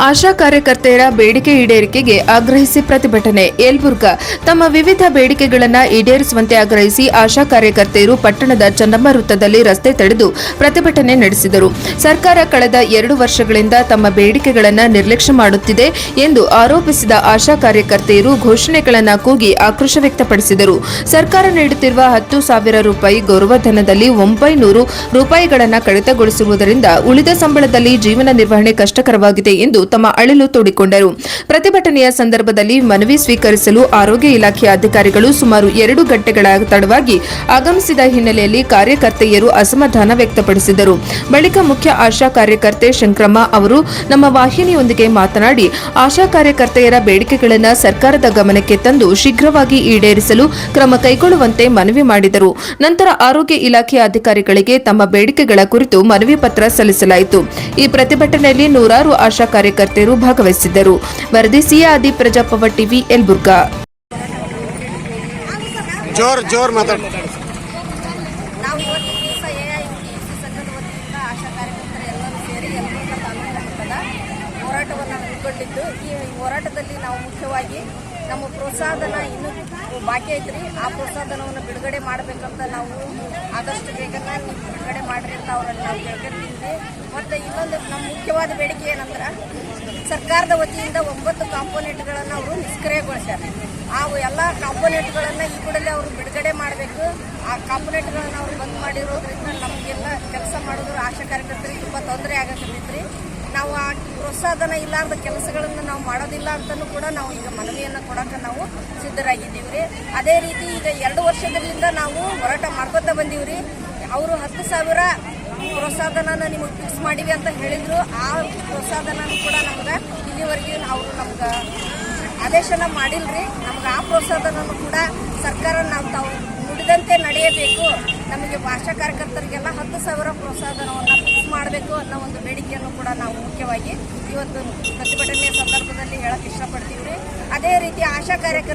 ಆಶಾ ಕಾರ್ಯಕರ್ತೆಯರ ಬೇಡಿಕೆ ಈಡೇರಿಕೆಗೆ ಆಗ್ರಹಿಸಿ ಪ್ರತಿಭಟನೆ. ಯಲಬುರ್ಗಾ ತಮ್ಮ ವಿವಿಧ ಬೇಡಿಕೆಗಳನ್ನು ಈಡೇರಿಸುವಂತೆ ಆಗ್ರಹಿಸಿ ಆಶಾ ಕಾರ್ಯಕರ್ತೆಯರು ಪಟ್ಟಣದ ಚನ್ನಮ್ಮ ವೃತ್ತದಲ್ಲಿ ರಸ್ತೆ ತಡೆದು ಪ್ರತಿಭಟನೆ ನಡೆಸಿದರು. ಸರ್ಕಾರ ಕಳೆದ 2 ವರ್ಷಗಳಿಂದ ತಮ್ಮ ಬೇಡಿಕೆಗಳನ್ನು ನಿರ್ಲಕ್ಷ್ಯ ಮಾಡುತ್ತಿದೆ ಎಂದು ಆರೋಪಿಸಿದ ಆಶಾ ಕಾರ್ಯಕರ್ತೆಯರು ಘೋಷಣೆಗಳನ್ನು ಕೂಗಿ ಆಕ್ರೋಶ ವ್ಯಕ್ತಪಡಿಸಿದರು. ಸರ್ಕಾರ ನೀಡುತ್ತಿರುವ 10,000 ರೂಪಾಯಿ ಗೌರವಧನದಲ್ಲಿ 900 ರೂಪಾಯಿಗಳನ್ನು ಕಡಿತಗೊಳಿಸಿರುವುದರಿಂದ ಉಳಿದ ಸಂಬಳದಲ್ಲಿ ಜೀವನ ನಿರ್ವಹಣೆ ಕಷ್ಟಕರವಾಗಿದೆ ಎಂದು ತಮ್ಮ ಅಳಿಲು ತೋಡಿಕೊಂಡರು. ಪ್ರತಿಭಟನೆಯ ಸಂದರ್ಭದಲ್ಲಿ ಮನವಿ ಸ್ವೀಕರಿಸಲು ಆರೋಗ್ಯ ಇಲಾಖೆಯ ಅಧಿಕಾರಿಗಳು ಸುಮಾರು 2 ಗಂಟೆಗಳ ತಡವಾಗಿ ಆಗಮಿಸಿದ ಹಿನ್ನೆಲೆಯಲ್ಲಿ ಕಾರ್ಯಕರ್ತೆಯರು ಅಸಮಾಧಾನ ವ್ಯಕ್ತಪಡಿಸಿದರು. ಬಳಿಕ ಮುಖ್ಯ ಆಶಾ ಕಾರ್ಯಕರ್ತೆ ಶಂಕ್ರಮ್ಮ ಅವರು ನಮ್ಮ ವಾಹಿನಿಯೊಂದಿಗೆ ಮಾತನಾಡಿ ಆಶಾ ಕಾರ್ಯಕರ್ತೆಯರ ಬೇಡಿಕೆಗಳನ್ನು ಸರ್ಕಾರದ ಗಮನಕ್ಕೆ ತಂದು ಶೀಘ್ರವಾಗಿ ಈಡೇರಿಸಲು ಕ್ರಮ ಕೈಗೊಳ್ಳುವಂತೆ ಮನವಿ ಮಾಡಿದರು. ನಂತರ ಆರೋಗ್ಯ ಇಲಾಖೆಯ ಅಧಿಕಾರಿಗಳಿಗೆ ತಮ್ಮ ಬೇಡಿಕೆಗಳ ಕುರಿತು ಮನವಿ ಪತ್ರ ಸಲ್ಲಿಸಲಾಯಿತು. ಈ ಪ್ರತಿಭಟನೆಯಲ್ಲಿ ನೂರಾರು ಆಶಾ ಕಾರ್ಯಕರ್ತೆಯರು ಭಾಗವಹಿಸಿದ್ದರು. ವರದಿ ಸಿಯಾದಿ ಪ್ರಜಾಪವ ಟಿವಿ ಯಲಬುರ್ಗಾ. ಜೋರ್ ಮಾತಾಡಿ. ನಾವು ಇವತ್ತು ದಿವಸ ಎಐಟಿಯುಸಿ ಸಂಘದ ವತಿಯಿಂದ ಆಶಾ ಕಾರ್ಯಕರ್ತರು ಎಲ್ಲರೂ ಸೇರಿ ಯಲಬುರ್ಗಾ ತಾಲೂಕು ಮಟ್ಟದ ಹೋರಾಟವನ್ನು ಹಮ್ಮಿಕೊಂಡಿದ್ದು, ಈ ಹೋರಾಟದಲ್ಲಿ ನಾವು ಮುಖ್ಯವಾಗಿ ನಮ್ಮ ಪ್ರೋತ್ಸಾಹಧನ ಇನ್ನೂ ಬಾಕಿ ಐತ್ರಿ. ಆ ಪ್ರೋತ್ಸಾಹಧನವನ್ನು ಬಿಡುಗಡೆ ಮಾಡಬೇಕಂತ ನಾವು ಆದಷ್ಟು ಬೇಗನೆ ಬಿಡುಗಡೆ ಮಾಡಿರಿ ಅಂತ ಅವರಲ್ಲಿ ನಾವು ಕೇಳ್ಕೊಳ್ತಿದ್ವಿ. ಮತ್ತು ಇನ್ನೊಂದು ನಮ್ಮ ಮುಖ್ಯವಾದ ಬೇಡಿಕೆ ಏನಂದ್ರೆ, ಸರ್ಕಾರದ ವತಿಯಿಂದ 9 ಕಾಂಪೋನೆಂಟ್ಗಳನ್ನು ಅವರು ನಿಷ್ಕ್ರಿಯಗೊಳಿಸ್ಯಾರ. ಆ ಎಲ್ಲ ಕಾಂಪೋನೆಂಟ್ಗಳನ್ನು ಈ ಕೂಡಲೇ ಅವರು ಬಿಡುಗಡೆ ಮಾಡಬೇಕು. ಆ ಕಾಂಪೋನೆಂಟ್ಗಳನ್ನು ಅವರು ಬಂದ್ ಮಾಡಿರೋದ್ರಿಂದ ನಮಗೆಲ್ಲ ಕೆಲಸ ಮಾಡಿದ್ರು ಆಶಾ ಕಾರ್ಯಕರ್ತರಿಗೆ ತುಂಬ ತೊಂದರೆ ಆಗಕತ್ತೈತ್ರಿ. ನಾವು ಆ ಪ್ರೋತ್ಸಾಹಧನ ಇಲ್ಲಾರ್ದ ಕೆಲಸಗಳನ್ನು ನಾವು ಮಾಡೋದಿಲ್ಲ ಅಂತಲೂ ಕೂಡ ನಾವು ಈಗ ಮನವಿಯನ್ನು ಕೊಡೋಕೆ ನಾವು ಸಿದ್ಧರಾಗಿದ್ದೀವಿ ರೀ. ಅದೇ ರೀತಿ ಈಗ 2 ವರ್ಷದಿಂದ ನಾವು ಹೋರಾಟ ಮಾಡ್ಕೊತಾ ಬಂದೀವಿ. ಅವರು 10,000 ಪ್ರೋತ್ಸಾಹಧನ ನಿಮಗೆ ಫಿಕ್ಸ್ ಮಾಡಿವಿ ಅಂತ ಹೇಳಿದ್ರು. ಆ ಪ್ರೋತ್ಸಾಹಧನ ಕೂಡ ನಮ್ಗೆ ಇಲ್ಲಿವರೆಗೆ ಅವರು ನಮ್ಗೆ ಆದೇಶನ ಮಾಡಿಲ್ರಿ. ನಮ್ಗೆ ಆ ಪ್ರೋತ್ಸಾಹಧನೂ ಕೂಡ ಸರ್ಕಾರ ನಾವು ತಾವು ನುಡಿದಂತೆ ನಡೆಯಬೇಕು. ನಮಗೆ ಆಶಾ ಕಾರ್ಯಕರ್ತರಿಗೆಲ್ಲ 10,000 ಪ್ರೋತ್ಸಾಹಧನವನ್ನು ಫಿಕ್ಸ್ ಮಾಡಬೇಕು ಅನ್ನೋ ಒಂದು ಬೇಡಿಕೆಯನ್ನು ಕೂಡ ನಾವು ಮುಖ್ಯವಾಗಿ ಇವತ್ತು ಪ್ರತಿಭಟನೆಯ ಸಂದರ್ಭದಲ್ಲಿ ಹೇಳಕ್ಕೆ ಇಷ್ಟಪಡ್ತೀವಿ. ಅದೇ ರೀತಿ ಆಶಾ ಕಾರ್ಯಕರ್ತರು